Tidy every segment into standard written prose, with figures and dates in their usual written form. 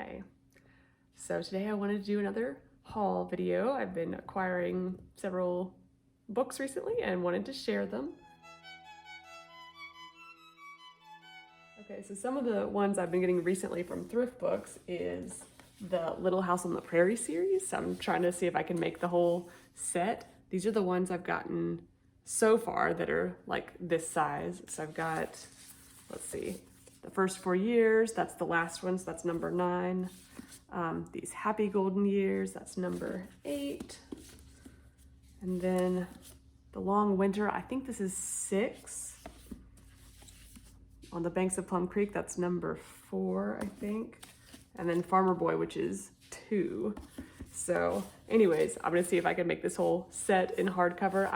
Hi. So today I wanted to do another haul video. I've been acquiring several books recently and wanted to share them. Okay, so some of the ones I've been getting recently from thrift books is the Little House on the Prairie series. So I'm trying to see if I can make the whole set. These are the ones I've gotten so far that are like this size. So I've got, let's see, the first 4 years, that's the last one, so that's number 9. These Happy Golden Years, that's number 8. And then The Long Winter, I think this is 6. On the Banks of Plum Creek, that's number 4, I think. And then Farmer Boy, which is 2. So anyways, I'm gonna see if I can make this whole set in hardcover.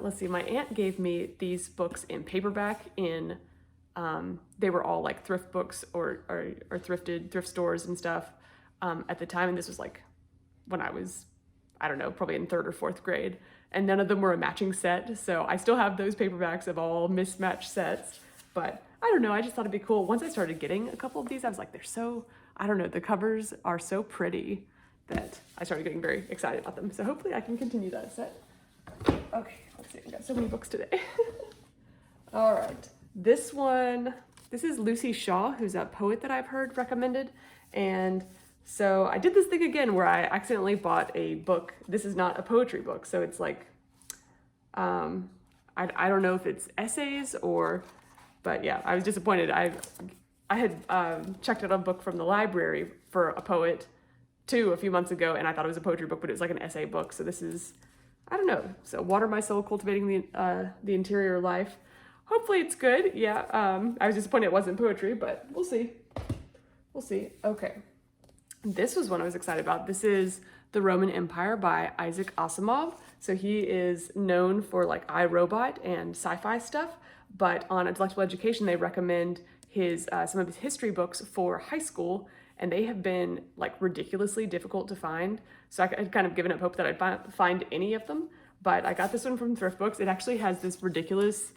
Let's see, my aunt gave me these books in paperback in, they were all like thrift books or thrifted thrift stores and stuff at the time. And this was like when I was, I don't know, probably in 3rd or 4th grade. And none of them were a matching set. So I still have those paperbacks of all mismatched sets. But I don't know, I just thought it'd be cool. Once I started getting a couple of these, I was like, they're so, I don't know, the covers are so pretty that I started getting very excited about them. So hopefully I can continue that set. Okay, let's see, I've got so many books today. All right, this is Lucy Shaw, who's a poet that I've heard recommended. And so I did this thing again where I accidentally bought a book. This is not a poetry book, so it's like, I don't know if it's essays or, but yeah, I was disappointed. I had checked out a book from the library for a poet too a few months ago, and I thought it was a poetry book, but it was like an essay book. So this is, I don't know. So Water My Soul, Cultivating the Interior Life. Hopefully it's good. Yeah, I was disappointed it wasn't poetry, but we'll see. We'll see. Okay. This was one I was excited about. This is The Roman Empire by Isaac Asimov. So he is known for like iRobot and sci-fi stuff, but on Intellectual Education, they recommend some of his history books for high school, and they have been like ridiculously difficult to find. So I'd kind of given up hope that I'd find any of them, but I got this one from Thrift Books. It actually has this ridiculous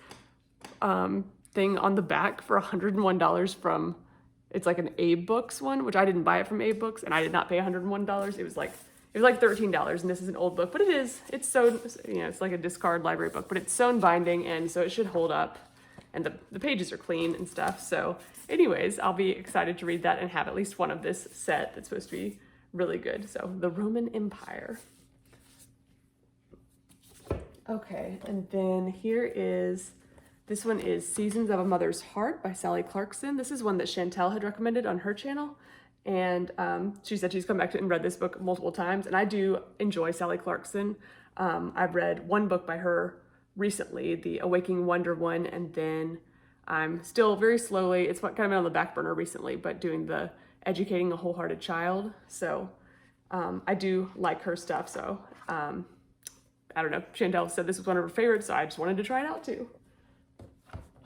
thing on the back for $101 from, it's like an Abe Books one, which I didn't buy it from Abe Books, and I did not pay $101. It was like $13, and this is an old book, but it's sewn, you know, it's like a discard library book, but it's sewn binding, and so it should hold up, and the pages are clean and stuff. So anyways, I'll be excited to read that and have at least one of this set that's supposed to be really good. So The Roman Empire. Okay, and then this one is Seasons of a Mother's Heart by Sally Clarkson. This is one that Chantel had recommended on her channel. And she said she's come back to and read this book multiple times. And I do enjoy Sally Clarkson. I've read one book by her recently, the Awaking Wonder one. And then I'm still very slowly, it's kind of been on the back burner recently, but doing the Educating a Wholehearted Child. So I do like her stuff. So I don't know, Chantel said this was one of her favorites, so I just wanted to try it out too.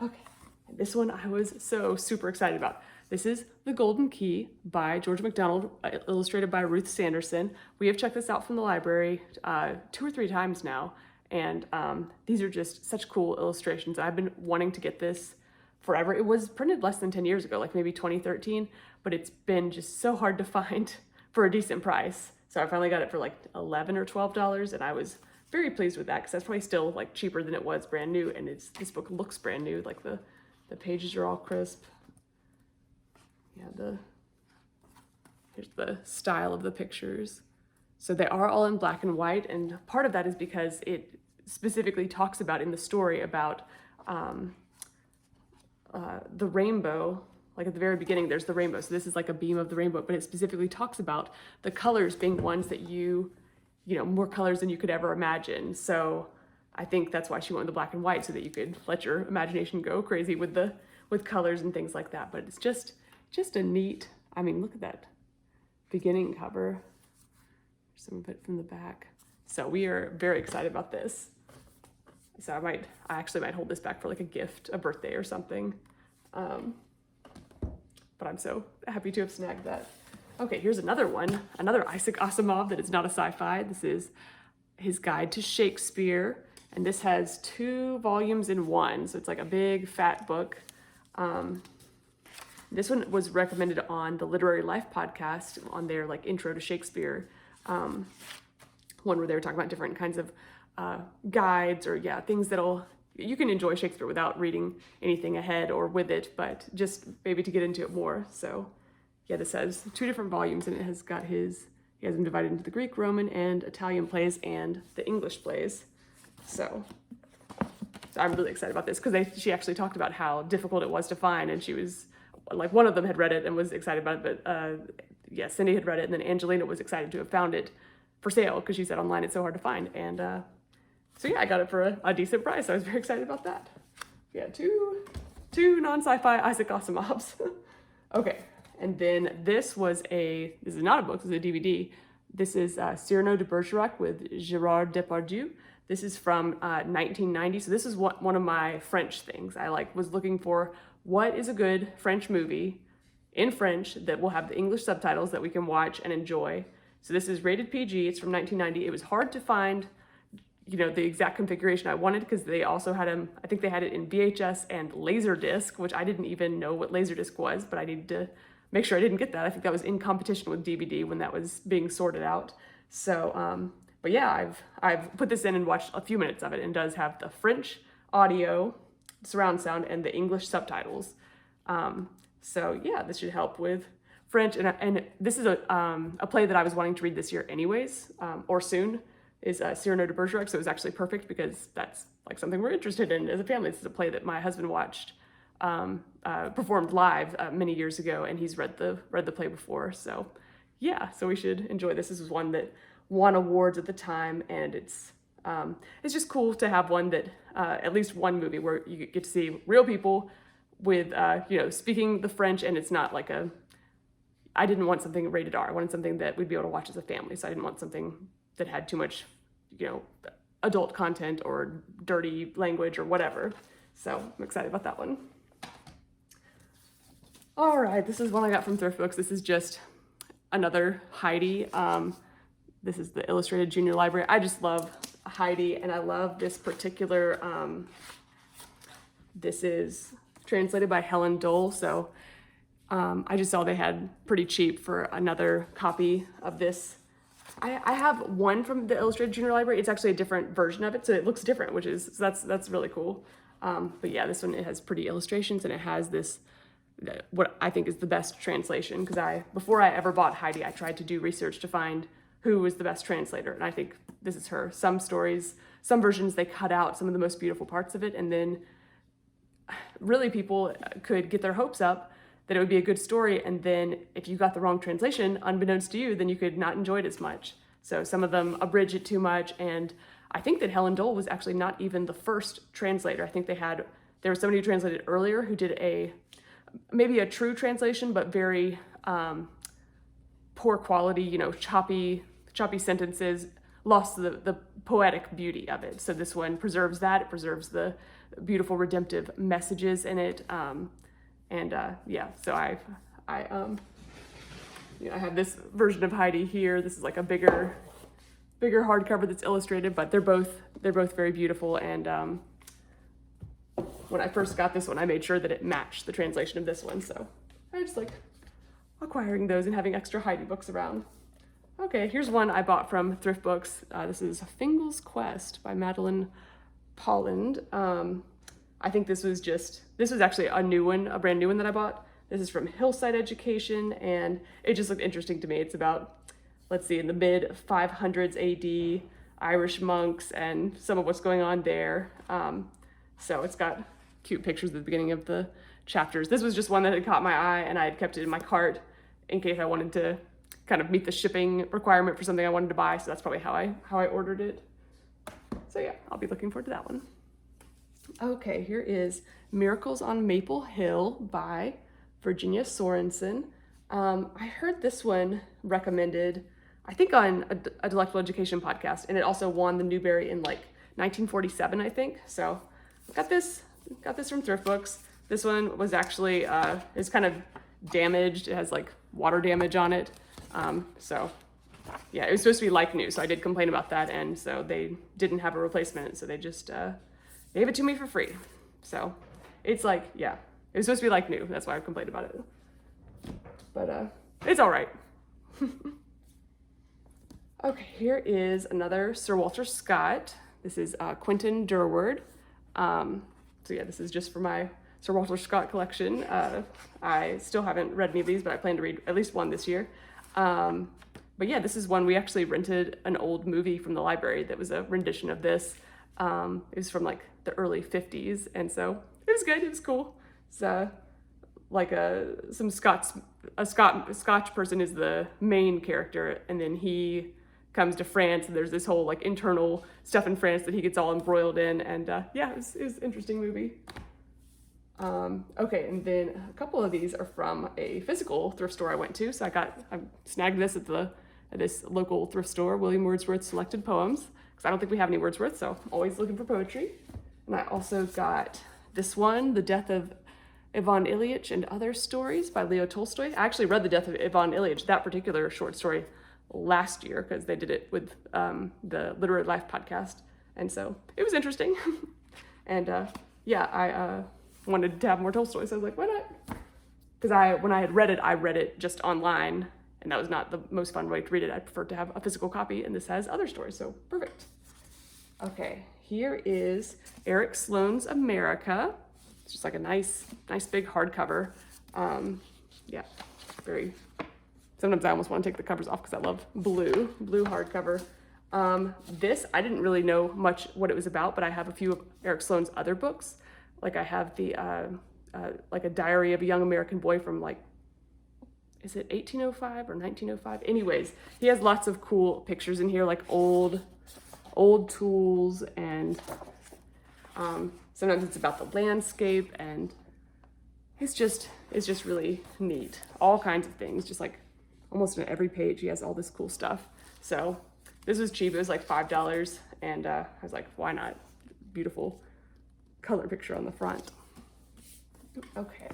Okay, and this one I was so super excited about. This is The Golden Key by George Mcdonald, illustrated by Ruth Sanderson. We have checked this out from the library 2 or 3 times now, and these are just such cool illustrations. I've been wanting to get this forever. It was printed less than 10 years ago, like maybe 2013, but it's been just so hard to find for a decent price. So I finally got it for like $11 or $12, and I was very pleased with that because that's probably still like cheaper than it was brand new, and this book looks brand new. Like the pages are all crisp. Yeah, here's the style of the pictures. So they are all in black and white, and part of that is because it specifically talks about in the story about the rainbow. Like at the very beginning, there's the rainbow. So this is like a beam of the rainbow, but it specifically talks about the colors being ones that you know, more colors than you could ever imagine. So I think that's why she went with the black and white, so that you could let your imagination go crazy with colors and things like that. But it's just a neat, I mean, look at that beginning cover. Some of it from the back. So we are very excited about this. So I actually might hold this back for like a gift, a birthday or something. But I'm so happy to have snagged that. Okay, here's another one, another Isaac Asimov that is not a sci-fi. This is his Guide to Shakespeare, and this has 2 volumes in one, so it's like a big fat book. This one was recommended on the Literary Life podcast on their like intro to Shakespeare, one where they were talking about different kinds of guides or things you can enjoy Shakespeare without reading anything ahead or with it, but just maybe to get into it more. So yeah, this has 2 different volumes, and it has got he has them divided into the Greek, Roman, and Italian plays and the English plays. So I'm really excited about this because she actually talked about how difficult it was to find, and she was like, one of them had read it and was excited about it, but Cindy had read it, and then Angelina was excited to have found it for sale because she said online it's so hard to find. And so I got it for a decent price. So I was very excited about that. Yeah, two non-sci-fi Isaac Asimovs. Okay, and then this is not a book, this is a DVD. This is Cyrano de Bergerac with Gérard Depardieu. This is from 1990. So this is one of my French things. I was looking for what is a good French movie in French that will have the English subtitles that we can watch and enjoy. So this is rated PG. It's from 1990. It was hard to find, the exact configuration I wanted because they also had I think they had it in VHS and Laserdisc, which I didn't even know what Laserdisc was, but I needed to make sure I didn't get that. I think that was in competition with DVD when that was being sorted out. So, but yeah, I've put this in and watched a few minutes of it, and does have the French audio, surround sound, and the English subtitles. So yeah, this should help with French. And this is a play that I was wanting to read this year anyways, or soon, is Cyrano de Bergerac. So it was actually perfect because that's like something we're interested in as a family. This is a play that my husband watched, performed live many years ago, and he's read the play before. So yeah, so we should enjoy this. This was one that won awards at the time, and it's just cool to have one that at least one movie where you get to see real people with speaking the French, and it's not like I didn't want something rated R. I wanted something that we'd be able to watch as a family. So I didn't want something that had too much adult content or dirty language or whatever. So I'm excited about that one. All right, this is one I got from Thrift Books. This is just another Heidi. This is the Illustrated Junior Library. I just love Heidi, and I love this particular, this is translated by Helen Dole. So I just saw they had pretty cheap for another copy of this. I have one from the Illustrated Junior Library. It's actually a different version of it, so it looks different, which is, that's really cool. But yeah, this one, it has pretty illustrations, and it has this, what I think is the best translation, because before I ever bought Heidi, I tried to do research to find who was the best translator, and I think this is her. Some stories, some versions, they cut out some of the most beautiful parts of it, and then really people could get their hopes up that it would be a good story, and then if you got the wrong translation, unbeknownst to you, then you could not enjoy it as much. So some of them abridge it too much, and I think that Helen Dole was actually not even the first translator. I think there was somebody who translated earlier who did maybe a true translation, but very poor quality, choppy sentences, lost the poetic beauty of it. So this one preserves that. It preserves the beautiful redemptive messages in it. So I have this version of Heidi here. This is like a bigger hardcover that's illustrated, but they're both very beautiful. And when I first got this one, I made sure that it matched the translation of this one. So I just like acquiring those and having extra Heidi books around. Okay, here's one I bought from Thrift Books. This is Fingal's Quest by Madeline Polland. I think this was actually a new one, a brand new one that I bought. This is from Hillside Education, and it just looked interesting to me. It's about, let's see, in the mid 500s AD, Irish monks and some of what's going on there. So it's got cute pictures at the beginning of the chapters. This was just one that had caught my eye, and I had kept it in my cart in case I wanted to kind of meet the shipping requirement for something I wanted to buy. So that's probably how I ordered it. So yeah, I'll be looking forward to that one. Okay, here is Miracles on Maple Hill by Virginia Sorensen. I heard this one recommended, I think on a Delectable Education podcast, and it also won the Newbery in like 1947, I think. So got this from Thrift Books. This one was actually, is kind of damaged. It has like water damage on it. So yeah, it was supposed to be like new. So I did complain about that. And so they didn't have a replacement. So they just gave it to me for free. So it's like, yeah, it was supposed to be like new. That's why I complained about it. but it's all right. Okay, here is another Sir Walter Scott. This is Quentin Durward. So yeah, this is just for my Sir Walter Scott collection. I still haven't read any of these, but I plan to read at least one this year. But yeah, this is one we actually rented an old movie from the library that was a rendition of this. It was from like the early 50s, and so it was good. It was cool. It's like a Scotch person is the main character, and then he comes to France, and there's this whole like internal stuff in France that he gets all embroiled in, and yeah, it was an interesting movie. Okay, and then a couple of these are from a physical thrift store I went to. So I snagged this at this local thrift store, William Wordsworth Selected Poems, because I don't think we have any Wordsworth, so I'm always looking for poetry. And I also got this one, The Death of Yvonne Ilich and Other Stories by Leo Tolstoy. I actually read The Death of Yvonne Ilich, that particular short story, last year, because they did it with the Literary Life podcast, and so it was interesting. And yeah, I wanted to have more Tolstoy, so I was like, why not? Because when I had read it just online, and that was not the most fun way to read it. I preferred to have a physical copy, and this has other stories, so perfect. Okay, here is Eric Sloane's America. It's just like a nice big hardcover. Yeah, very. Sometimes I almost want to take the covers off because I love blue hardcover. This, I didn't really know much what it was about, but I have a few of Eric Sloane's other books. Like I have the, like a Diary of a Young American Boy from like, is it 1805 or 1905? Anyways, he has lots of cool pictures in here, like old tools, and sometimes it's about the landscape, and it's just really neat. All kinds of things, just like almost on every page he has all this cool stuff. So this was cheap. It was like $5, and I was like, why not? Beautiful color picture on the front. Okay,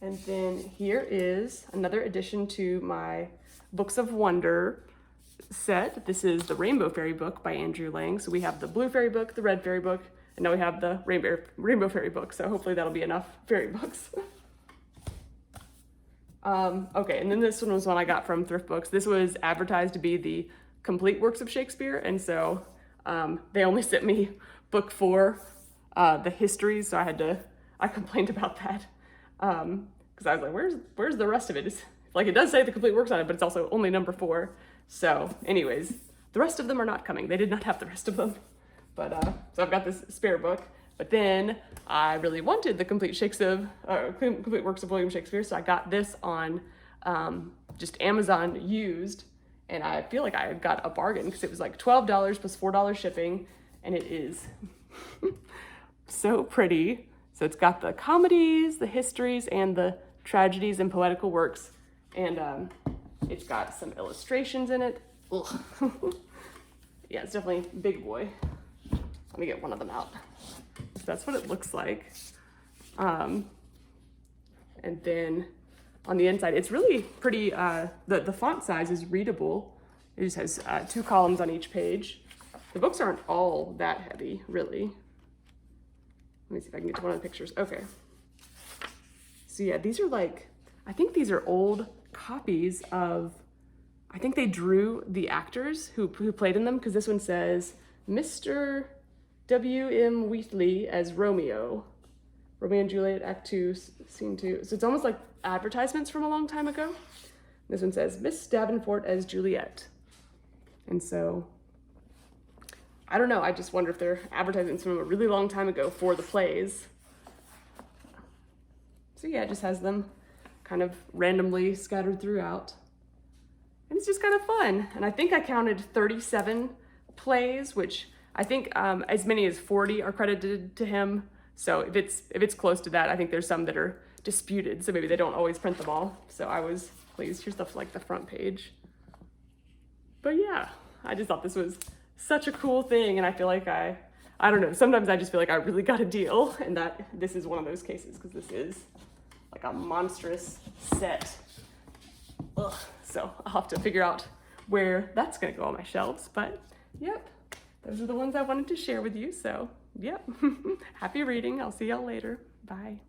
and then here is another addition to my Books of Wonder set. This is the Rainbow Fairy book by Andrew Lang. So we have the Blue Fairy book, the Red Fairy book, and now we have the Rainbow Fairy book. So hopefully that'll be enough fairy books. Okay, and then this one was one I got from Thrift Books. This was advertised to be the complete works of Shakespeare, and so they only sent me book 4, the histories, so I complained about that, because I was like, where's the rest of it? It's, like, it does say the complete works on it, but it's also only number 4. So anyways, the rest of them are not coming. They did not have the rest of them. But so I've got this spare book, but then I really wanted the complete works of William Shakespeare, so I got this on just Amazon used, and I feel like I got a bargain because it was like $12 plus $4 shipping, and it is so pretty. So it's got the comedies, the histories, and the tragedies and poetical works, and it's got some illustrations in it. Ugh. Yeah, it's definitely a big boy. Let me get one of them out. So that's what it looks like. And then on the inside, it's really pretty, the font size is readable. It just has 2 columns on each page. The books aren't all that heavy, really. Let me see if I can get to one of the pictures. Okay. So yeah, these are like, I think these are old copies of, I think they drew the actors who played in them, because this one says Mr. W.M. Wheatley as Romeo and Juliet, Act 2, Scene 2. So it's almost like advertisements from a long time ago. This one says Miss Davenport as Juliet. And so, I don't know, I just wonder if they're advertisements from a really long time ago for the plays. So yeah, it just has them kind of randomly scattered throughout. And it's just kind of fun. And I think I counted 37 plays, which I think as many as 40 are credited to him. So if it's close to that, I think there's some that are disputed. So maybe they don't always print them all. So I was pleased. Here's stuff like the front page. But yeah, I just thought this was such a cool thing. And I feel like I don't know, sometimes I just feel like I really got a deal, and that this is one of those cases, because this is like a monstrous set. Ugh. So I'll have to figure out where that's gonna go on my shelves, but yep, those are the ones I wanted to share with you. So yep, happy reading. I'll see y'all later. Bye.